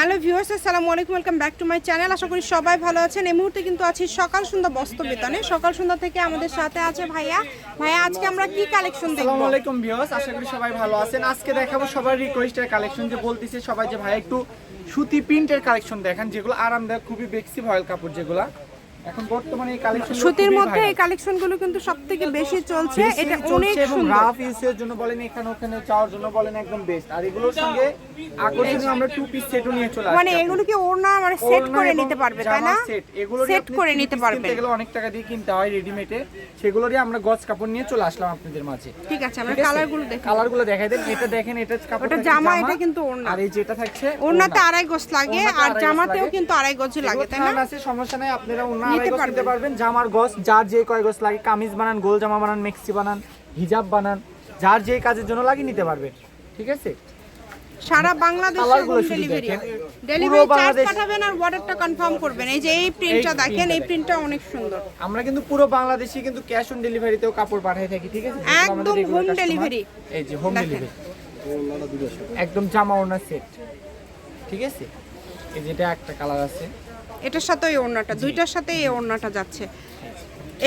Hello viewers, আসসালামু আলাইকুম, welcome back to my channel. আশা করি সবাই ভালো আছেন। এই মুহূর্তে কিন্তু আছি সকাল সন্ধ্যা বস্ত্র বিতানে। সকাল সন্ধ্যা থেকে আমাদের সাথে আছে ভাইয়া। আজকে আমরা কি কালেকশন দেখব? আসসালামু আলাইকুম ভিউয়ার্স, আশা করি সবাই ভালো আছেন। আজকে দেখাবো সবার রিকোয়েস্টের কালেকশন, যে বলতেছে সবাই যে ভাই একটু সুতি প্রিন্টের কালেকশন দেখান, যেগুলো আরামদায়ক, খুবই বেক্সি ভয়েল কাপড়, যেগুলো এখন বর্তমানে এই কালেকশন সুতির মধ্যে এই কালেকশনগুলো কিন্তু সবথেকে বেশি চলছে। এটা অনেক সুন্দর, রাফ ইউজের জন্য বলেন, এখানে ওখানে যাওয়ার জন্য বলেন, একদম বেস্ট। আর এগুলোর সঙ্গে আকর্ষণীয় আমরা টু পিস সেটও নিয়ে চলে আসছি। মানে এগুলো কি ওড়না মানে সেট করে নিতে পারবে, তাই না? এগুলো সেট করে নিতে পারবে। এগুলো অনেক টাকা দিয়ে কিনতে হয় রেডিমেডে, সেগুলোরই আমরা গজ কাপড় নিয়ে চলে আসলাম আপনাদের মাঝে। ঠিক আছে, আমরা কালারগুলো দেখি। কালারগুলো দেখাই দেন। এটা দেখেন, এটা কাপড়, এটা জামা, এটা কিন্তু ওড়না। আর এই যেটা থাকছে ওড়নাতে আড়াই গজ লাগে, আর জামাতেও কিন্তু আড়াই গজ লাগে, তাই না? আছে, সমস্যা নাই, আপনারা ওড়না আড়াই গজ নিতে পারবেন। জামার গজ যার যে কয় গজ লাগে, কামিজ বানান, গোল জামা বানান, মেক্সি বানান, হিজাব বানান, যার যে কাজের জন্য লাগে নিতে পারবেন। ঠিক আছে, সারা বাংলাদেশে হোম ডেলিভারি। ডেলিভারি চার্জ পাঠাবেন আর অর্ডারটা কনফার্ম করবেন। এই যে এই প্রিন্টটা দেখেন, এই প্রিন্টটা অনেক সুন্দর। আমরা কিন্তু পুরো বাংলাদেশে কিন্তু ক্যাশ অন ডেলিভারিতেও কাপড় পাঠিয়ে থাকি। ঠিক আছে, একদম হোম ডেলিভারি। এই যে হোম ডেলিভারি, একদম জামা ওড়না সেট। ঠিক আছে, এই যেটা একটা কালার আছে, এটার সাথে এই ওড়নাটা, দুইটার সাথে এই ওড়নাটা যাচ্ছে।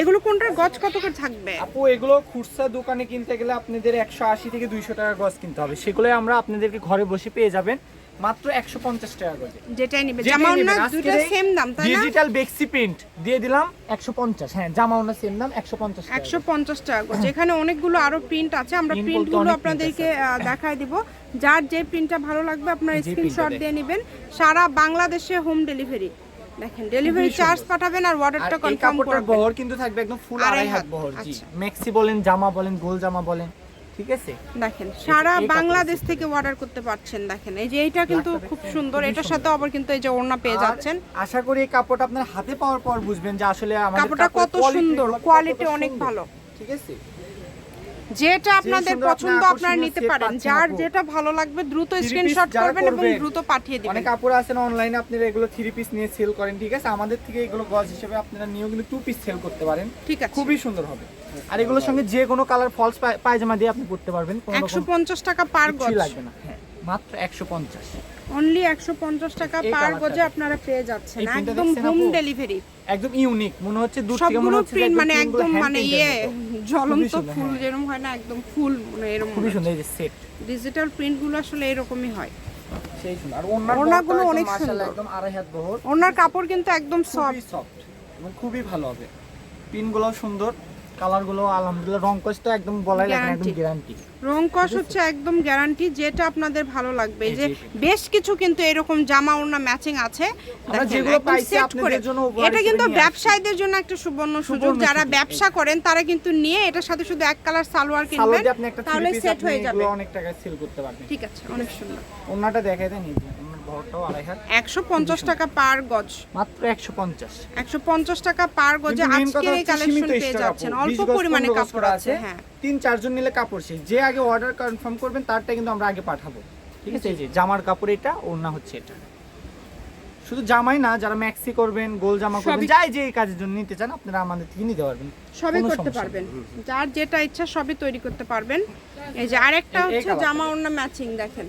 এগুলো কোনটার গজ কত করে থাকবে আপু? এগুলো খুচরা দোকানে কিনতে গেলে আপনাদের 180 থেকে 200 টাকা গজ কিনতে হবে। সেগুলো আমরা আপনাদেরকে ঘরে বসে পেয়ে যাবেন মাত্র 150 টাকা গজে। যেটাই নেবে, জামা ওড়না দুটো সেম দাম, তাই না? ডিজিটাল বেক্সি প্রিন্ট দিয়ে দিলাম 150। হ্যাঁ, জামা ওড়না সেম দাম 150 টাকা। 150 টাকা গজ। এখানে অনেকগুলো আরো প্রিন্ট আছে, আমরা প্রিন্টগুলো আপনাদেরকে দেখাই দিব। যার যে প্রিন্টটা ভালো লাগবে আপনারা স্ক্রিনশট দিয়ে নেবেন। সারা বাংলাদেশে হোম ডেলিভারি। দেখেন, ডেলিভারি চার্জ পাঠাবেন আর অর্ডারটা কনফার্ম করবেন। কাপড়টার বহর কিন্তু থাকবে একদম ফুল আড়াই হাত বহর। জি, মেক্সি বলেন, জামা বলেন, গোল জামা বলেন। ঠিক আছে, দেখেন সারা বাংলাদেশ থেকে অর্ডার করতে পারছেন। দেখেন এই যে এইটা কিন্তু খুব সুন্দর, এটার সাথে আবার কিন্তু এই যে ওড়না পেয়ে যাচ্ছেন। আশা করি এই কাপড়টা আপনার হাতে পাওয়ার পর বুঝবেন যে আসলে আমাদের কাপড়টা কত সুন্দর, কোয়ালিটি অনেক ভালো। ঠিক আছে, যেটা আপনাদের পছন্দ আপনারা নিতে পারেন। যার যেটা ভালো লাগবে দ্রুত স্ক্রিনশট করবেন এবং দ্রুত পাঠিয়ে দিবেন। অনেক কাপড় আছে না অনলাইনে, আপনারা এগুলো 3 পিস নিয়ে সেল করেন। ঠিক আছে, আমাদের থেকে এগুলো গজ হিসেবে আপনারা নিয়েও কিন্তু 2 পিস সেল করতে পারেন। ঠিক আছে, খুবই সুন্দর হবে। আর এগুলোর সঙ্গে যে কোনো কালার ফলস পায়জামা দিয়ে আপনি পরতে পারবেন। 150 টাকা পার গজ লাগবে না। হ্যাঁ, মাত্র 150। অনলি 150 টাকা পার গজে আপনারা পেয়ে যাচ্ছেন। একদম হোম ডেলিভারি, একদম ইউনিক মনে হচ্ছে। দূর থেকে মনে হচ্ছে প্রিন্ট মানে একদম মানে জ্বলন্ত ফুল যেরকম হয় না, একদম ফুল মানে এরকম খুবই সুন্দর। এই যে সেট ডিজিটাল প্রিন্ট গুলো আসলে এরকমই হয়। সেই সুন্দর। আর ওড়নাগুলো অনেক সুন্দর, একদম আড়াই হাত বহর। ওড়নার কাপড় কিন্তু একদম সফট এবং খুবই ভালো হবে। পিনগুলো সুন্দর, কালারগুলো আলহামদুলিল্লাহ। রংকশ তো একদম বলাই লাগে না, একদম গ্যারান্টি। রংকশ হচ্ছে একদম গ্যারান্টি। যেটা আপনাদের ভালো লাগবে, যে বেশ কিছু কিন্তু এরকম জামা ওড়না ম্যাচিং আছে। যেগুলো পাইছি আপনাদের জন্য, এটা কিন্তু ব্যবসায়ীদের জন্য একটা সুবর্ণ সুযোগ। যারা ব্যবসা করেন তারা কিন্তু নিয়ে এটার সাথে শুধু এক কালার সালোয়ার কিনবেন, তাহলে সেট হয়ে যাবে। অনেক টাকা সেল করতে পারবেন। ঠিক আছে, অনেক সুন্দর। ওড়নাটা দেখাই দেন। এই যে বহরটাও আড়াই হাত। 150 টাকা পার গজ, মাত্র 150। 150 টাকা পার গজে আজকের এই কালেকশন পেয়ে যাচ্ছেন। অল্প পরিমাণে কাপড় আছে। হ্যাঁ, 3-4 জন নিলে কাপড় শেষ। যে আগে অর্ডার কনফার্ম করবেন তারটা কিন্তু আমরা আগে পাঠাবো। ঠিক আছে, এই যে জামার কাপড়, এটা ওড়না হচ্ছে এটা। শুধু জামাই না, যারা ম্যাক্সি করবেন, গোল জামা করবেন, যাই যে এই কাজের জন্য নিতে চান আপনারা আমাদের থেকে নিতে পারবেন। সবই করতে পারবেন, যার যেটা ইচ্ছা সবই তৈরি করতে পারবেন। এই যে আরেকটা হচ্ছে জামা ওড়না ম্যাচিং। দেখেন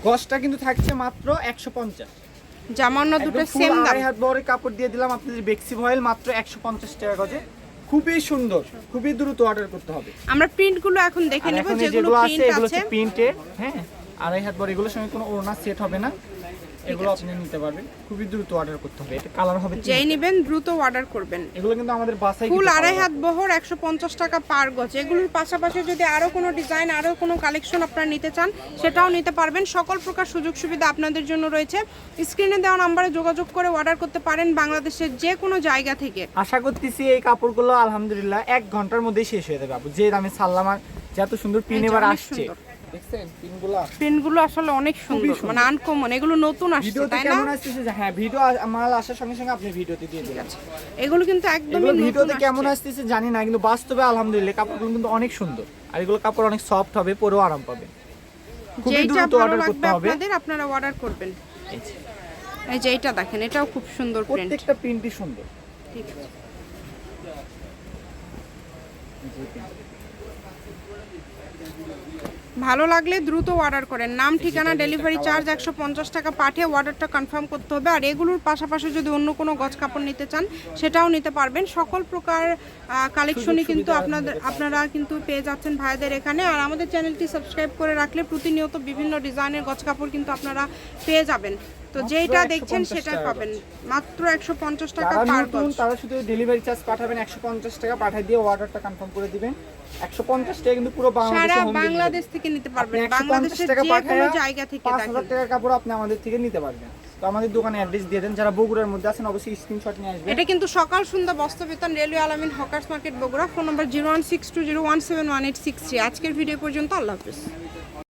গজটা কিন্তু থাকছে মাত্র 150। জামা ওড়না দুটো সেম দাম। হাত বড় কাপড় দিয়ে দিলাম আপনাদের বেক্সি ভয়েল, মাত্র 150 টাকা গজে। খুবই সুন্দর, খুবই দ্রুত অর্ডার করতে হবে। আমরা প্রিন্টগুলো এখন দেখে নেব, যেগুলো প্রিন্ট আছে। এগুলো হচ্ছে প্রিন্টের। হ্যাঁ, আড়াই হাত বড়, এগুলোর সঙ্গে কোনো ওড়না সেট হবে না। এগুলো আপনি নিতে পারবেন। খুবই দ্রুত অর্ডার করতে হবে। এটা কালার হবে, যেই নেবেন দ্রুত অর্ডার করবেন। এগুলো কিন্তু আমাদের বাসায় ফুল আড়াই হাত বহর, 150 টাকা পার গজ। এগুলোর পাশাপাশি যদি আরো কোনো ডিজাইন, আরো কোনো কালেকশন আপনারা নিতে চান সেটাও নিতে পারবেন। সকল প্রকার সুযোগ সুবিধা আপনাদের জন্য রয়েছে। স্ক্রিনে দেওয়া নম্বরে যোগাযোগ করে অর্ডার করতে পারেন বাংলাদেশের যে কোনো জায়গা থেকে। আশা করতেছি এই কাপড়গুলো আলহামদুলিল্লাহ 1 ঘন্টার মধ্যেই শেষ হয়ে যাবে। আপু যে দামে সাল্লাম, আর যত সুন্দর পিন এবার আসছে, দেখছেন পিনগুলো আসলে অনেক সুন্দর, মানে আনকমন। এগুলো নতুন আসছে, তাই না? কেমন আসছে? হ্যাঁ, ভিডিও মাল আসার সঙ্গে সঙ্গে আপনি ভিডিওতে দিয়ে দিন। এগুলো কিন্তু একদমই নতুন। ভিডিওতে কেমন আসছে জানি না, কিন্তু বাস্তবে আলহামদুলিল্লাহ কাপড়গুলো কিন্তু অনেক সুন্দর। আর এগুলো কাপড় অনেক সফট হবে, পরেও আরাম পাবে। খুবই দ্রুত অর্ডার করতে হবে। আপনারা অর্ডার করবেন। এই যে এটা দেখেন, এটাও খুব সুন্দর প্রিন্ট, প্রত্যেকটা প্রিন্টই সুন্দর। ঠিক আছে, ভালো লাগলে দ্রুত অর্ডার করেন। নাম, ঠিকানা, ডেলিভারি চার্জ 150 টাকা পাঠিয়ে অর্ডারটা কনফার্ম করতে হবে। আর এগুলোর পাশাপাশি যদি অন্য কোনো গজ কাপড় নিতে চান সেটাও নিতে পারবেন। সকল প্রকার কালেকশনই কিন্তু আপনারা কিন্তু পেয়ে যাচ্ছেন ভাইদের এখানে। আর আমাদের চ্যানেলটি সাবস্ক্রাইব করে রাখলে প্রতিনিয়ত বিভিন্ন ডিজাইনের গজ কাপড় কিন্তু আপনারা পেয়ে যাবেন। তো যেটা দেখছেন সেটাই পাবেন মাত্র 150 টাকা পার গজ। তারা শুধু ডেলিভারি চার্জ পাঠাবেন 150 টাকা, পাঠিয়ে দিয়ে অর্ডারটা কনফার্ম করে দিবেন। 150 টাকা কিন্তু পুরো সারা বাংলাদেশ থেকে নিতে পারবেন, বাংলাদেশের যে কোনো জায়গা থেকে। 5000 টাকার কাপড় আপনি আমাদের থেকে নিতে পারবেন। তো আমাদের দোকানে অ্যাড্রেস দিয়ে দেন, যারা বগুড়ার মধ্যে আছেন অবশ্যই স্ক্রিনশট নিয়ে আসবেন। এটা কিন্তু সকাল সন্ধ্যা বস্ত্রবিতান, রেলওয়ে আলামিন হকার্স মার্কেট বগুড়া। ফোন নম্বর 01620171863। আজকের ভিডিও পর্যন্ত, আল্লাহ হাফেজ।